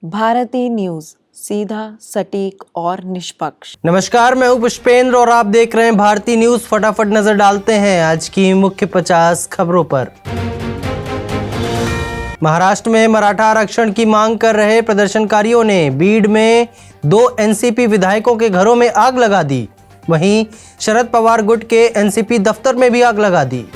Bharti news, सीधा, सटीक और निष्पक्ष। नमस्कार, मैं हूं पुष्पेंद्र और आप देख रहे हैं भारती न्यूज। फटाफट नजर डालते हैं आज की मुख्य 50 खबरों पर। महाराष्ट्र में मराठा आरक्षण की मांग कर रहे प्रदर्शनकारियों ने बीड में 2 एनसीपी विधायकों के घरों में आग लगा दी। वहीं शरद पवार गुट के एनसीपी दफ्तर में भी आग लगा दी।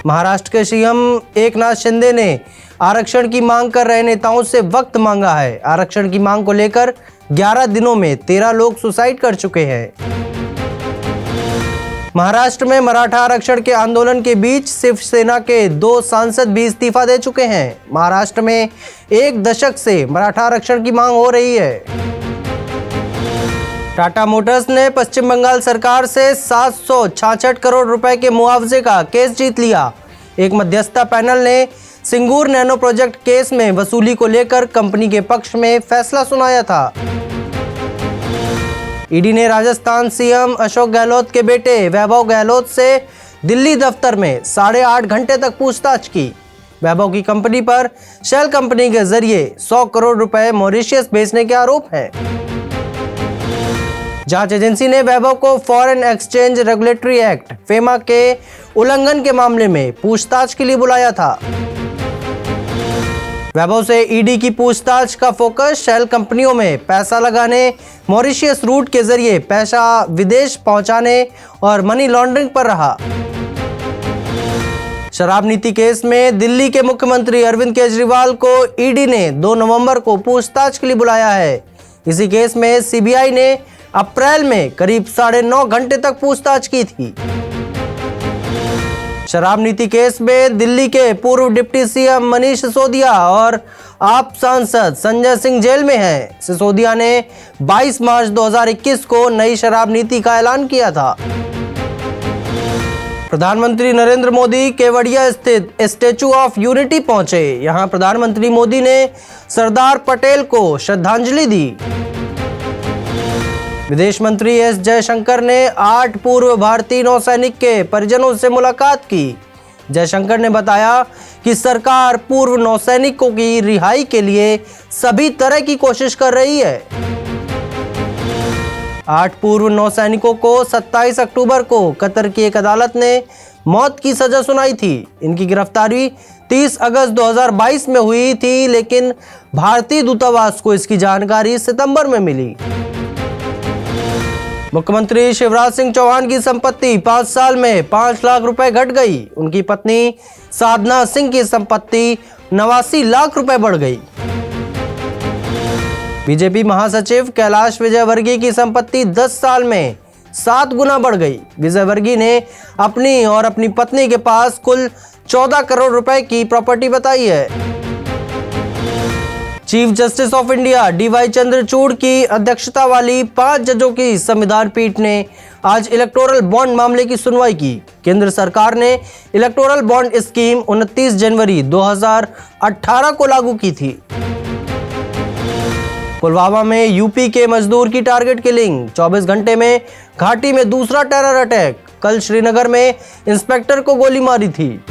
महाराष्ट्र के सीएम एकनाथ शिंदे ने आरक्षण की मांग कर रहे नेताओं से वक्त मांगा है। आरक्षण की मांग को लेकर 11 दिनों में 13 लोग सुसाइड कर चुके हैं। महाराष्ट्र में मराठा आरक्षण के आंदोलन के बीच शिवसेना के 2 सांसद भी इस्तीफा दे चुके हैं। महाराष्ट्र में 1 दशक से मराठा आरक्षण की मांग हो रही है। टाटा मोटर्स ने पश्चिम बंगाल सरकार से 766 करोड़ रुपए के मुआवजे का केस जीत लिया। एक मध्यस्थता पैनल ने सिंगूर नैनो प्रोजेक्ट केस में वसूली को लेकर कंपनी के पक्ष में फैसला सुनाया था। ईडी ने राजस्थान सीएम अशोक गहलोत के बेटे वैभव गहलोत से दिल्ली दफ्तर में 8.5 घंटे तक पूछताछ की। वैभव की कंपनी पर शेल कंपनी के जरिए 100 करोड़ रुपए मॉरिशस भेजने के आरोप हैं। जांच एजेंसी ने वैभव को foreign exchange regulatory act FEMA के उल्लंघन के मामले में पूछताछ के लिए बुलाया था। वैभव से ईडी की पूछताछ का फोकस शेल कंपनियों में पैसा लगाने, मॉरिशस रूट के जरिए पैसा विदेश पहुंचाने और मनी लॉन्ड्रिंग पर रहा। शराब नीति केस में दिल्ली के मुख्यमंत्री अरविंद केजरीवाल को ईडी ने 2 नवंबर को पूछताछ के लिए बुलाया है। इसी केस में सीबीआई ने अप्रैल में करीब 9.5 घंटे तक पूछताछ की थी। शराब नीति केस में दिल्ली के पूर्व डिप्टी सीएम मनीष सिसोदिया और आप सांसद संजय सिंह जेल में हैं। सिसोदिया ने 22 मार्च 2021 को नई शराब नीति का ऐलान किया था। प्रधानमंत्री नरेंद्र मोदी केवड़िया स्थित स्टैच्यू ऑफ यूनिटी पहुंचे। यहां प्रधानमंत्री मोदी ने सरदार पटेल को श्रद्धांजलि दी। विदेश मंत्री एस जयशंकर ने 8 पूर्व भारतीय नौसैनिक के परिजनों से मुलाकात की। जयशंकर ने बताया कि सरकार पूर्व नौसैनिकों की रिहाई के लिए सभी तरह की कोशिश कर रही है। 8 पूर्व नौसैनिकों को 27 अक्टूबर को कतर की एक अदालत ने मौत की सजा सुनाई थी। इनकी गिरफ्तारी 30 अगस्त 2022 में हुई थी, लेकिन भारतीय दूतावास को इसकी जानकारी सितंबर में मिली। मुख्यमंत्री शिवराज सिंह चौहान की संपत्ति 5 साल में 5 लाख रुपए घट गई। उनकी पत्नी साधना सिंह की संपत्ति 89 लाख रुपए बढ़ गई। बीजेपी महासचिव कैलाश विजयवर्गीय की संपत्ति 10 साल में 7 गुना बढ़ गई। विजयवर्गीय ने अपनी और अपनी पत्नी के पास कुल 14 करोड़ रुपए की प्रॉपर्टी बताई है। Chief justice of India DY Chandrachud की अध्यक्षता वाली 5 जजों की संविधान पीठ ने आज इलेक्टोरल बॉन्ड मामले की सुनवाई की। केंद्र सरकार ने इलेक्टोरल बॉन्ड स्कीम 29 जनवरी 2018 को लागू की थी। पुलवामा में यूपी के मजदूर की टारगेट किलिंग, 24 घंटे में घाटी में दूसरा टेरर अटैक। कल श्रीनगर में इंस्पेक्टर को गोली मारी थी।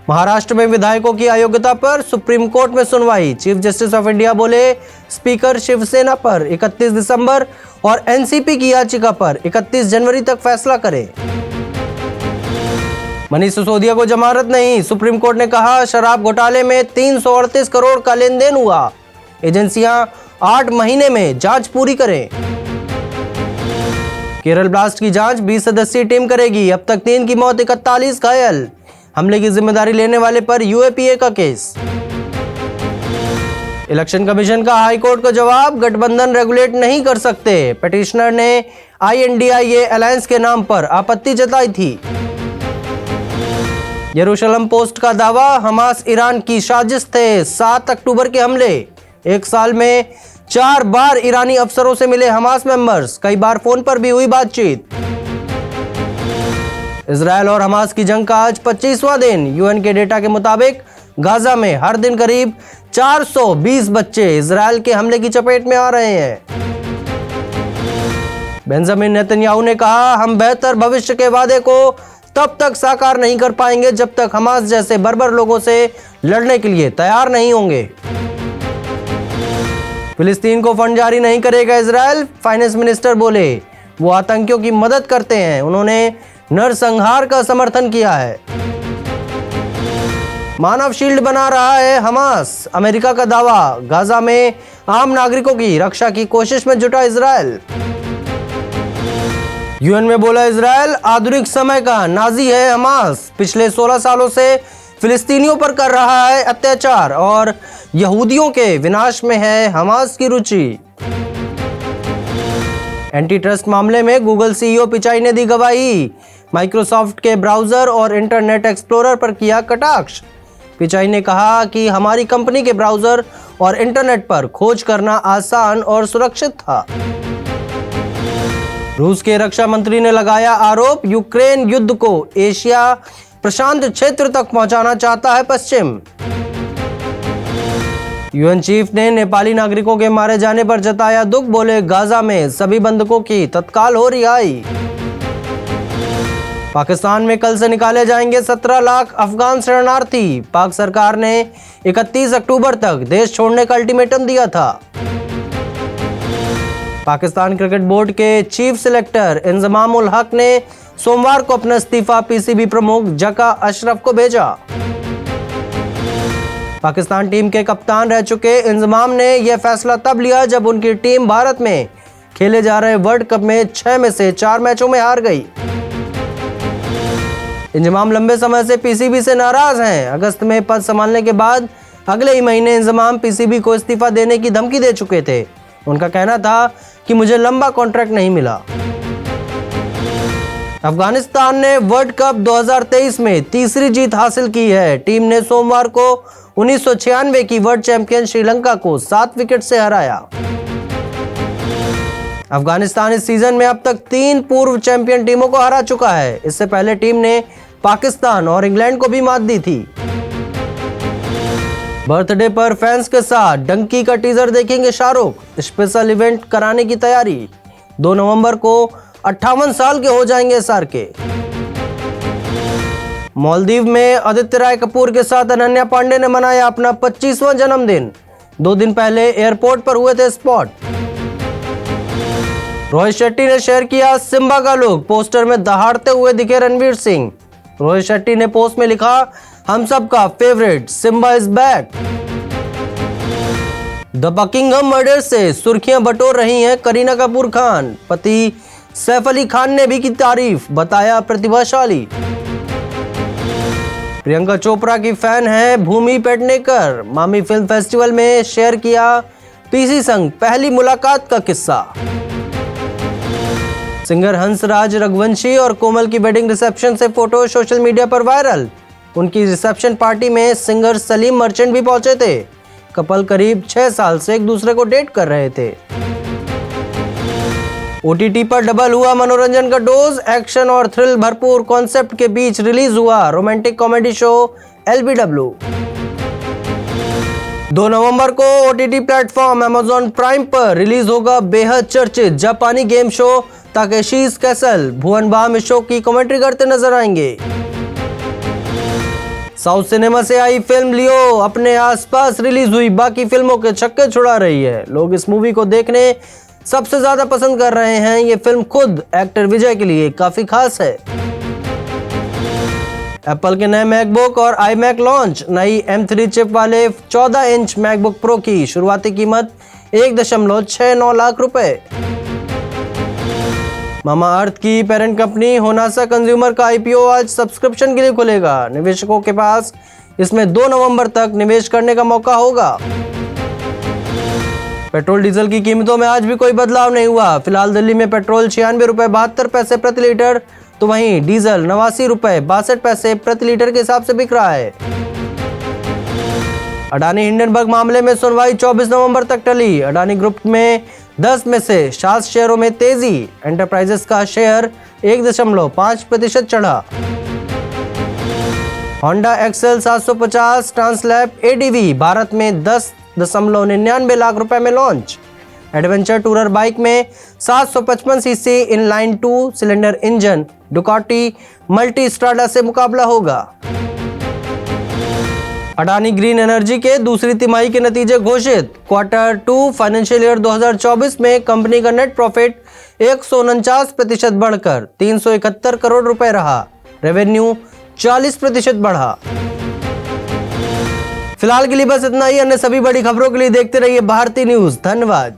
महाराष्ट्र में विधायकों की अयोग्यता पर सुप्रीम कोर्ट में सुनवाई। चीफ जस्टिस ऑफ इंडिया बोले स्पीकर शिवसेना पर 31 दिसंबर और एनसीपी की याचिका पर 31 जनवरी तक फैसला करें। मनीष सिसोदिया को जमानत नहीं, सुप्रीम कोर्ट ने कहा शराब घोटाले में 338 करोड़ का लेन देन हुआ। एजेंसियां 8 महीने में जांच पूरी करें। केरल ब्लास्ट की जांच 20 सदस्यीय टीम करेगी। अब तक 3 की मौत, 41 घायल। हमले की जिम्मेदारी लेने वाले पर यूएपीए का केस। इलेक्शन कमीशन का हाईकोर्ट को जवाब, गठबंधन रेगुलेट नहीं कर सकते। पिटिशनर ने INDIA अलायंस के नाम पर आपत्ति जताई थी। यरूशलेम पोस्ट का दावा, हमास ईरान की साजिश थे। 7 अक्टूबर के हमले, 1 साल में 4 बार ईरानी अफसरों से मिले हमास मेंबर्स। कई बार फोन पर भी हुई बातचीत। इजरायल और हमास की जंग का आज 25वां दिन। यूएन के डेटा के मुताबिक गाजा में हर दिन करीब 420 बच्चे इजरायल के हमले की चपेट में आ रहे हैं। बेंजामिन नेतन्याहू ने कहा हम बेहतर भविष्य के वादे को तब तक साकार नहीं कर पाएंगे जब तक हमास जैसे बर्बर लोगों से लड़ने के लिए तैयार नहीं होंगे। फिलिस्तीन को फंड जारी नहीं करेगा इजराइल, फाइनेंस मिनिस्टर बोले वो आतंकियों की मदद करते हैं। उन्होंने नरसंहार का समर्थन किया है। मानव शील्ड बना रहा है हमास, अमेरिका का दावा। गाजा में आम नागरिकों की रक्षा की कोशिश में जुटा इजराइल। यूएन में बोला इजराइल आधुनिक समय का नाजी है हमास, पिछले 16 सालों से फिलिस्तीनियों पर कर रहा है अत्याचार और यहूदियों के विनाश में है हमास की रुचि। एंटी ट्रस्ट मामले में गूगल सीईओ पिचाई ने दी गवाही, माइक्रोसॉफ्ट के ब्राउजर और इंटरनेट एक्सप्लोरर पर किया कटाक्ष। पिचाई ने कहा कि हमारी कंपनी के ब्राउजर और इंटरनेट पर खोज करना आसान और सुरक्षित था। रूस के रक्षा मंत्री ने लगाया आरोप, यूक्रेन युद्ध को एशिया प्रशांत क्षेत्र तक पहुंचाना चाहता है पश्चिम। यूएन चीफ ने नेपाली नागरिकों के मारे जाने पर जताया दुख, बोले गाजा में सभी बंधकों की तत्काल हो रिहाई। पाकिस्तान में कल से निकाले जाएंगे 17 लाख अफगान शरणार्थी। पाक सरकार ने 31 अक्टूबर तक देश छोड़ने का अल्टीमेटम दिया था। पाकिस्तान क्रिकेट बोर्ड के चीफ सिलेक्टर इंजमाम उल हक ने सोमवार को अपना इस्तीफा पीसीबी प्रमुख जका अशरफ को भेजा। पाकिस्तान टीम के कप्तान रह चुके इंजमाम ने यह फैसला तब लिया जब उनकी टीम भारत में खेले जा रहे वर्ल्ड कप में 6 में से 4 मैचों में हार गई। इंजमाम लंबे समय से पीसीबी से नाराज हैं। अगस्त में पद संभालने के बाद अगले ही महीने इंजमाम पीसीबी को इस्तीफा देने की धमकी दे चुके थे। उनका कहना था कि मुझे लंबा कॉन्ट्रैक्ट नहीं मिला। अफगानिस्तान ने वर्ल्ड कप 2023 में तीसरी जीत हासिल की है। टीम ने सोमवार को 1996 की वर्ल्ड चैंपियन श्रीलंका को 7 विकेट से हराया। अफगानिस्तान इस सीजन में अब तक 3 पूर्व चैंपियन टीमों को हरा चुका है। इससे पहले टीम ने पाकिस्तान और इंग्लैंड को भी मात दी थी। बर्थडे पर फैंस के साथ डंकी का टीजर देखेंगे शाहरुख, स्पेशल इवेंट कराने की तैयारी। 2 नवंबर को 58 साल के हो जाएंगे एसआर के। मालदीव में आदित्य राय कपूर के साथ अनन्या पांडे ने मनाया अपना 25वां जन्मदिन। 2 दिन पहले एयरपोर्ट पर हुए थे स्पॉट। रोहित शेट्टी ने शेयर किया सिम्बा का लुक, पोस्टर में दहाड़ते हुए दिखे रणवीर सिंह। रोहित शेट्टी ने पोस्ट में लिखा, हम सब का favourite Simba is back. The Buckingham murder से सुर्खियां बटोर रही हैं करीना कपूर खान। पति सैफ अली खान ने भी की तारीफ, बताया प्रतिभाशाली। प्रियंका चोपड़ा की फैन है भूमि पेडनेकर। मामी फिल्म फेस्टिवल में शेयर किया पीसी संग पहली मुलाकात का किस्सा। सिंगर हंसराज रघुवंशी और कोमल की वेडिंग रिसेप्शन से फोटो सोशल मीडिया पर वायरल। उनकी रिसेप्शन पार्टी में सिंगर सलीम मर्चेंट भी पहुंचे थे। कपल करीब 6 साल से एक दूसरे को डेट कर रहे थे। ओटीटी पर डबल हुआ मनोरंजन का डोज, एक्शन और थ्रिल भरपूर कॉन्सेप्ट के बीच रिलीज हुआ रोमांटिक कॉमेडी शो LBW। 2 नवंबर को ओटीटी प्लेटफॉर्म अमेज़न प्राइम पर रिलीज होगा बेहद चर्चित जापानी गेम शो ताकेशीज़ कैसल। भुवन बाम इस शो की कमेंट्री करते नजर आएंगे। साउथ सिनेमा से आई फिल्म लियो अपने आसपास रिलीज हुई बाकी फिल्मों के छक्के छुड़ा रही है। लोग इस मूवी को देखने सबसे ज्यादा पसंद कर रहे हैं। ये फिल्म खुद एक्टर विजय के लिए काफी खास है। एप्पल के नए मैकबुक और iMac लॉन्च। नई M3 चिप वाले 14 इंच मैकबुक प्रो की शुरुआती कीमत 1.69 लाख रुपए। मामा अर्थ की पेरेंट कंपनी होनासा कंज्यूमर का IPO आज सब्सक्रिप्शन के लिए खुलेगा। निवेशकों के पास इसमें 2 नवंबर तक निवेश करने का मौका होगा। पेट्रोल डीजल की कीमतों में आज भी कोई बदलाव नहीं हुआ। फिलहाल दिल्ली में पेट्रोल 96 रुपए 72 पैसे प्रति लीटर, तो वहीं डीजल 89 रुपए 62 पैसे प्रति लीटर के हिसाब से बिक रहा है। अडानी हिंडनबर्ग मामले में सुनवाई 24 नवंबर तक टली। अडानी ग्रुप में 10 में से 7 शेयरों में तेजी। एंटरप्राइजेस का शेयर 1.5% चढ़ा। होंडा एक्सेल 750 ट्रांसलैब ADV भारत में 10.99 लाख रुपए में लॉन्च। एडवेंचर टूरर बाइक में 755 cc inline 2 cylinder engine Ducati Multistrada से मुकाबला होगा। अडानी ग्रीन एनर्जी के दूसरी तिमाही के नतीजे घोषित। क्वार्टर 2 फाइनेंशियल ईयर 2024 में कंपनी का नेट प्रॉफिट 149% बढ़कर 371 करोड़ रुपए रहा। रेवेन्यू 40% बढ़ा। फिलहाल के लिए बस इतना ही। अन्य सभी बड़ी खबरों के लिए देखते रहिए भारती न्यूज। धन्यवाद।